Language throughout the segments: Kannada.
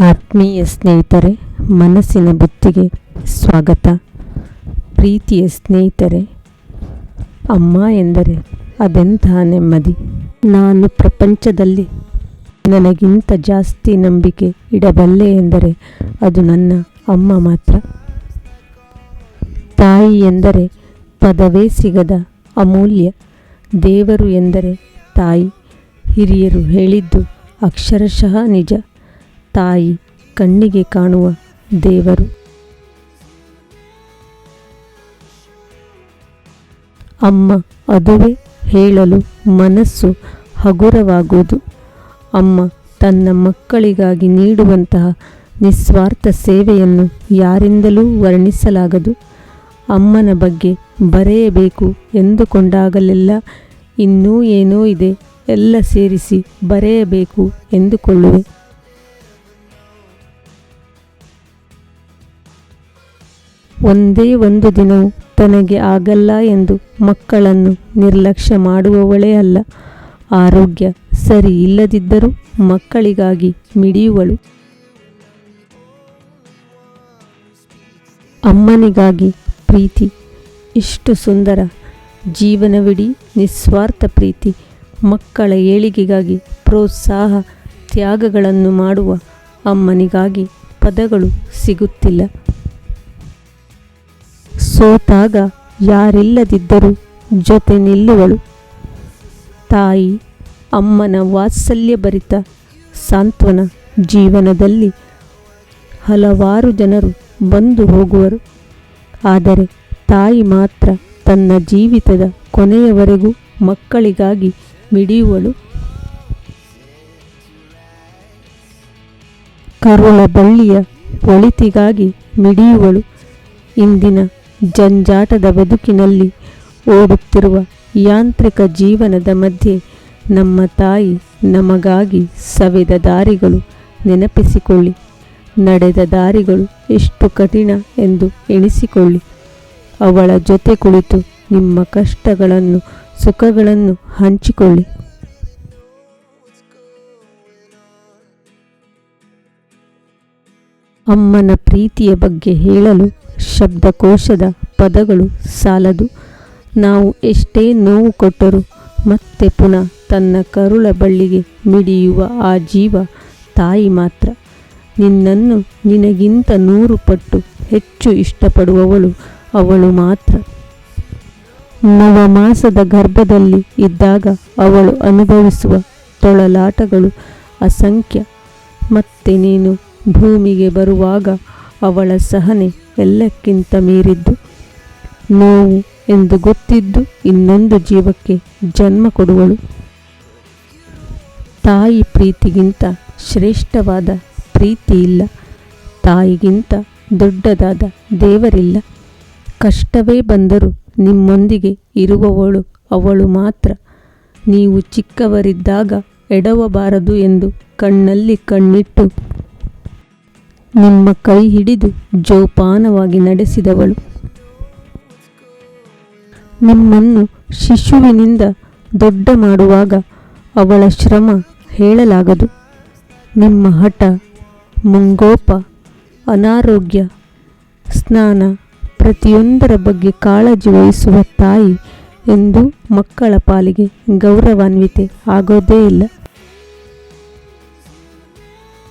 ಆತ್ಮೀಯ ಸ್ನೇಹಿತರೆ, ಮನಸ್ಸಿನ ಬುತ್ತಿಗೆ ಸ್ವಾಗತ. ಪ್ರೀತಿಯ ಸ್ನೇಹಿತರೆ, ಅಮ್ಮ ಎಂದರೆ ಅದೆಂತಹ ನೆಮ್ಮದಿ. ನಾನು ಪ್ರಪಂಚದಲ್ಲಿ ನನಗಿಂತ ಜಾಸ್ತಿ ನಂಬಿಕೆ ಇಡಬಲ್ಲೆ ಎಂದರೆ ಅದು ನನ್ನ ಅಮ್ಮ ಮಾತ್ರ. ತಾಯಿ ಎಂದರೆ ಪದವೇ ಸಿಗದ ಅಮೂಲ್ಯ. ದೇವರು ಎಂದರೆ ತಾಯಿ. ಹಿರಿಯರು ಹೇಳಿದ್ದು ಅಕ್ಷರಶಃ ನಿಜ. ತಾಯಿ ಕಣ್ಣಿಗೆ ಕಾಣುವ ದೇವರು. ಅಮ್ಮ ಅದುವೇ ಹೇಳಲು ಮನಸ್ಸು ಹಗುರವಾಗುವುದು. ಅಮ್ಮ ತನ್ನ ಮಕ್ಕಳಿಗಾಗಿ ನೀಡುವಂತಹ ನಿಸ್ವಾರ್ಥ ಸೇವೆಯನ್ನು ಯಾರಿಂದಲೂ ವರ್ಣಿಸಲಾಗದು. ಅಮ್ಮನ ಬಗ್ಗೆ ಬರೆಯಬೇಕು ಎಂದುಕೊಂಡಾಗಲೆಲ್ಲ ಇನ್ನೂ ಏನೋ ಇದೆ, ಎಲ್ಲ ಸೇರಿಸಿ ಬರೆಯಬೇಕು ಎಂದುಕೊಳ್ಳುವೆ. ಒಂದೇ ಒಂದು ದಿನವೂ ತನಗೆ ಆಗಲ್ಲ ಎಂದು ಮಕ್ಕಳನ್ನು ನಿರ್ಲಕ್ಷ್ಯ ಮಾಡುವವಳೇ ಅಲ್ಲ. ಆರೋಗ್ಯ ಸರಿ ಇಲ್ಲದಿದ್ದರೂ ಮಕ್ಕಳಿಗಾಗಿ ಮಿಡಿಯುವಳು. ಅಮ್ಮನಿಗಾಗಿ ಪ್ರೀತಿ ಇಷ್ಟು ಸುಂದರ. ಜೀವನವಿಡೀ ನಿಸ್ವಾರ್ಥ ಪ್ರೀತಿ. ಮಕ್ಕಳ ಏಳಿಗೆಗಾಗಿ ಪ್ರೋತ್ಸಾಹ, ತ್ಯಾಗಗಳನ್ನು ಮಾಡುವ ಅಮ್ಮನಿಗಾಗಿ ಪದಗಳು ಸಿಗುತ್ತಿಲ್ಲ. ಸೋತಾಗ ಯಾರಿಲ್ಲದಿದ್ದರೂ ಜೊತೆ ನಿಲ್ಲುವಳು. ತಾಯಿ ಅಮ್ಮನ ವಾತ್ಸಲ್ಯಭರಿತ ಸಾಂತ್ವನ. ಜೀವನದಲ್ಲಿ ಹಲವಾರು ಜನರು ಬಂದು ಹೋಗುವರು, ಆದರೆ ತಾಯಿ ಮಾತ್ರ ತನ್ನ ಜೀವಿತದ ಕೊನೆಯವರೆಗೂ ಮಕ್ಕಳಿಗಾಗಿ ಮಿಡಿಯುವಳು. ಕರುಳ ಬಳ್ಳಿಯ ಒಳಿತಿಗಾಗಿ ಮಿಡಿಯುವಳು. ಇಂದಿನ ಜಂಜಾಟದ ಬದುಕಿನಲ್ಲಿ ಓಡುತ್ತಿರುವ ಯಾಂತ್ರಿಕ ಜೀವನದ ಮಧ್ಯೆ ನಮ್ಮ ತಾಯಿ ನಮಗಾಗಿ ಸವೆದ ದಾರಿಗಳು ನೆನಪಿಸಿಕೊಳ್ಳಿ. ನಡೆದ ದಾರಿಗಳು ಎಷ್ಟು ಕಠಿಣ ಎಂದು ಎಣಿಸಿಕೊಳ್ಳಿ. ಅವಳ ಜೊತೆ ಕುಳಿತು ನಿಮ್ಮ ಕಷ್ಟಗಳನ್ನು, ಸುಖಗಳನ್ನು ಹಂಚಿಕೊಳ್ಳಿ. ಅಮ್ಮನ ಪ್ರೀತಿಯ ಬಗ್ಗೆ ಹೇಳಲು ಶಬ್ದಕೋಶದ ಪದಗಳು ಸಾಲದು. ನಾವು ಎಷ್ಟೇ ನೋವು ಕೊಟ್ಟರೂ ಮತ್ತೆ ಪುನಃ ತನ್ನ ಕರುಳ ಬಳ್ಳಿಗೆ ಮಿಡಿಯುವ ಆ ಜೀವ ತಾಯಿ ಮಾತ್ರ. ನಿನ್ನನ್ನು ನಿನಗಿಂತ 100 ಪಟ್ಟು ಹೆಚ್ಚು ಇಷ್ಟಪಡುವವಳು ಅವಳು ಮಾತ್ರ. ನವಮಾಸದ ಗರ್ಭದಲ್ಲಿ ಇದ್ದಾಗ ಅವಳು ಅನುಭವಿಸುವ ತೊಳಲಾಟಗಳು ಅಸಂಖ್ಯ. ಮತ್ತೆ ನೀನು ಭೂಮಿಗೆ ಬರುವಾಗ ಅವಳ ಸಹನೆ ಎಲ್ಲಕ್ಕಿಂತ ಮೀರಿದ್ದು. ನೋವು ಎಂದು ಗೊತ್ತಿದ್ದು ಇನ್ನೊಂದು ಜೀವಕ್ಕೆ ಜನ್ಮ ಕೊಡುವಳು. ತಾಯಿ ಪ್ರೀತಿಗಿಂತ ಶ್ರೇಷ್ಠವಾದ ಪ್ರೀತಿ ಇಲ್ಲ. ತಾಯಿಗಿಂತ ದೊಡ್ಡದಾದ ದೇವರಿಲ್ಲ. ಕಷ್ಟವೇ ಬಂದರೂ ನಿಮ್ಮೊಂದಿಗೆ ಇರುವವಳು ಅವಳು ಮಾತ್ರ. ನೀವು ಚಿಕ್ಕವರಿದ್ದಾಗ ಎಡವಬಾರದು ಎಂದು ಕಣ್ಣಲ್ಲಿ ಕಣ್ಣಿಟ್ಟು ನಿಮ್ಮ ಕೈ ಹಿಡಿದು ಜೋಪಾನವಾಗಿ ನಡೆಸಿದವಳು. ನಿಮ್ಮನ್ನು ಶಿಶುವಿನಿಂದ ದೊಡ್ಡ ಮಾಡುವಾಗ ಅವಳ ಶ್ರಮ ಹೇಳಲಾಗದು. ನಿಮ್ಮ ಹಠ, ಮುಂಗೋಪ, ಅನಾರೋಗ್ಯ, ಸ್ನಾನ ಪ್ರತಿಯೊಂದರ ಬಗ್ಗೆ ಕಾಳಜಿ ವಹಿಸುವ ತಾಯಿ ಎಂದು ಮಕ್ಕಳ ಪಾಲಿಗೆ ಗೌರವಾನ್ವಿತೆ ಆಗೋದೇ ಇಲ್ಲ.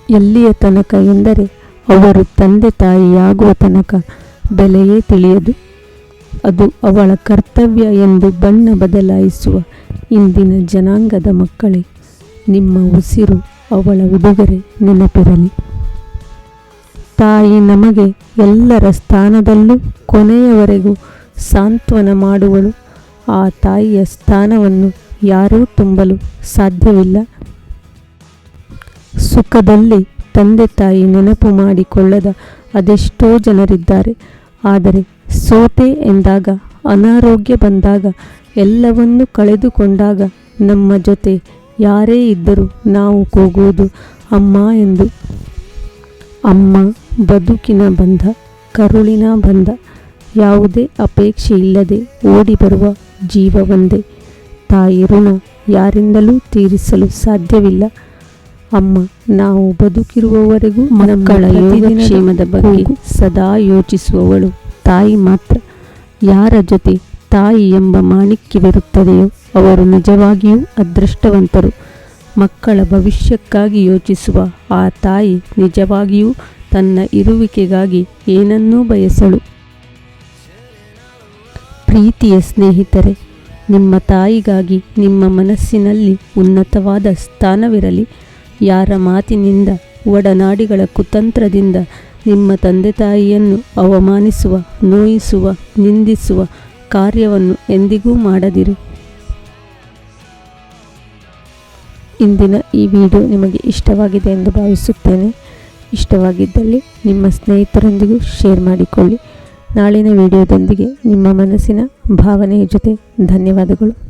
ಎಲ್ಲಿಯ ತನಕ ಎಂದರೆ ಅವರು ತಂದೆ ತಾಯಿಯಾಗುವ ತನಕ ಬೆಲೆಯೇ ತಿಳಿಯದು. ಅದು ಅವಳ ಕರ್ತವ್ಯ ಎಂದು ಬಣ್ಣ ಬದಲಾಯಿಸುವ ಇಂದಿನ ಜನಾಂಗದ ಮಕ್ಕಳೇ, ನಿಮ್ಮ ಉಸಿರು ಅವಳ ಉಡುಗೊರೆ ನೆನಪಿರಲಿ. ತಾಯಿ ನಮಗೆ ಎಲ್ಲರ ಸ್ಥಾನದಲ್ಲೂ ಕೊನೆಯವರೆಗೂ ಸಾಂತ್ವನ ಮಾಡುವಳು. ಆ ತಾಯಿಯ ಸ್ಥಾನವನ್ನು ಯಾರೂ ತುಂಬಲು ಸಾಧ್ಯವಿಲ್ಲ. ಸುಖದಲ್ಲಿ ತಂದೆ ತಾಯಿ ನೆನಪು ಮಾಡಿಕೊಳ್ಳದ ಅದೆಷ್ಟೋ ಜನರಿದ್ದಾರೆ. ಆದರೆ ಸೋತೆ ಎಂದಾಗ, ಅನಾರೋಗ್ಯ ಬಂದಾಗ, ಎಲ್ಲವನ್ನೂ ಕಳೆದುಕೊಂಡಾಗ ನಮ್ಮ ಜೊತೆ ಯಾರೇ ಇದ್ದರೂ ನಾವು ಕೂಗುವುದು ಅಮ್ಮ ಎಂದು. ಅಮ್ಮ ಬದುಕಿನ ಬಂಧ, ಕರುಳಿನ ಬಂಧ. ಯಾವುದೇ ಅಪೇಕ್ಷೆ ಇಲ್ಲದೆ ಓಡಿ ಬರುವ ಜೀವ ಒಂದೇ. ತಾಯಿ ಋಣ ಯಾರಿಂದಲೂ ತೀರಿಸಲು ಸಾಧ್ಯವಿಲ್ಲ. ಅಮ್ಮ ನಾವು ಬದುಕಿರುವವರೆಗೂ ಮಕ್ಕಳ ಯೋಗಕ್ಷೇಮದ ಬಗ್ಗೆ ಸದಾ ಯೋಚಿಸುವವಳು ತಾಯಿ ಮಾತ್ರ. ಯಾರ ಜೊತೆ ತಾಯಿ ಎಂಬ ಮಾಣಿಕ್ಯವಿರುತ್ತದೆಯೋ ಅವರು ನಿಜವಾಗಿಯೂ ಅದೃಷ್ಟವಂತರು. ಮಕ್ಕಳ ಭವಿಷ್ಯಕ್ಕಾಗಿ ಯೋಚಿಸುವ ಆ ತಾಯಿ ನಿಜವಾಗಿಯೂ ತನ್ನ ಇರುವಿಕೆಗಾಗಿ ಏನನ್ನೂ ಬಯಸಳು. ಪ್ರೀತಿಯ ಸ್ನೇಹಿತರೆ, ನಿಮ್ಮ ತಾಯಿಗಾಗಿ ನಿಮ್ಮ ಮನಸ್ಸಿನಲ್ಲಿ ಉನ್ನತವಾದ ಸ್ಥಾನವಿರಲಿ. ಯಾರ ಮಾತಿನಿಂದ, ಒಡನಾಡಿಗಳ ಕುತಂತ್ರದಿಂದ ನಿಮ್ಮ ತಂದೆ ತಾಯಿಯನ್ನು ಅವಮಾನಿಸುವ, ನೋಯಿಸುವ, ನಿಂದಿಸುವ ಕಾರ್ಯವನ್ನು ಎಂದಿಗೂ ಮಾಡದಿರಿ. ಇಂದಿನ ಈ ವಿಡಿಯೋ ನಿಮಗೆ ಇಷ್ಟವಾಗಿದೆ ಎಂದು ಭಾವಿಸುತ್ತೇನೆ. ಇಷ್ಟವಾಗಿದ್ದಲ್ಲಿ ನಿಮ್ಮ ಸ್ನೇಹಿತರೊಂದಿಗೂ ಶೇರ್ ಮಾಡಿಕೊಳ್ಳಿ. ನಾಳಿನ ವಿಡಿಯೋದೊಂದಿಗೆ ನಿಮ್ಮ ಮನಸ್ಸಿನ ಭಾವನೆಯ ಜೊತೆ ಧನ್ಯವಾದಗಳು.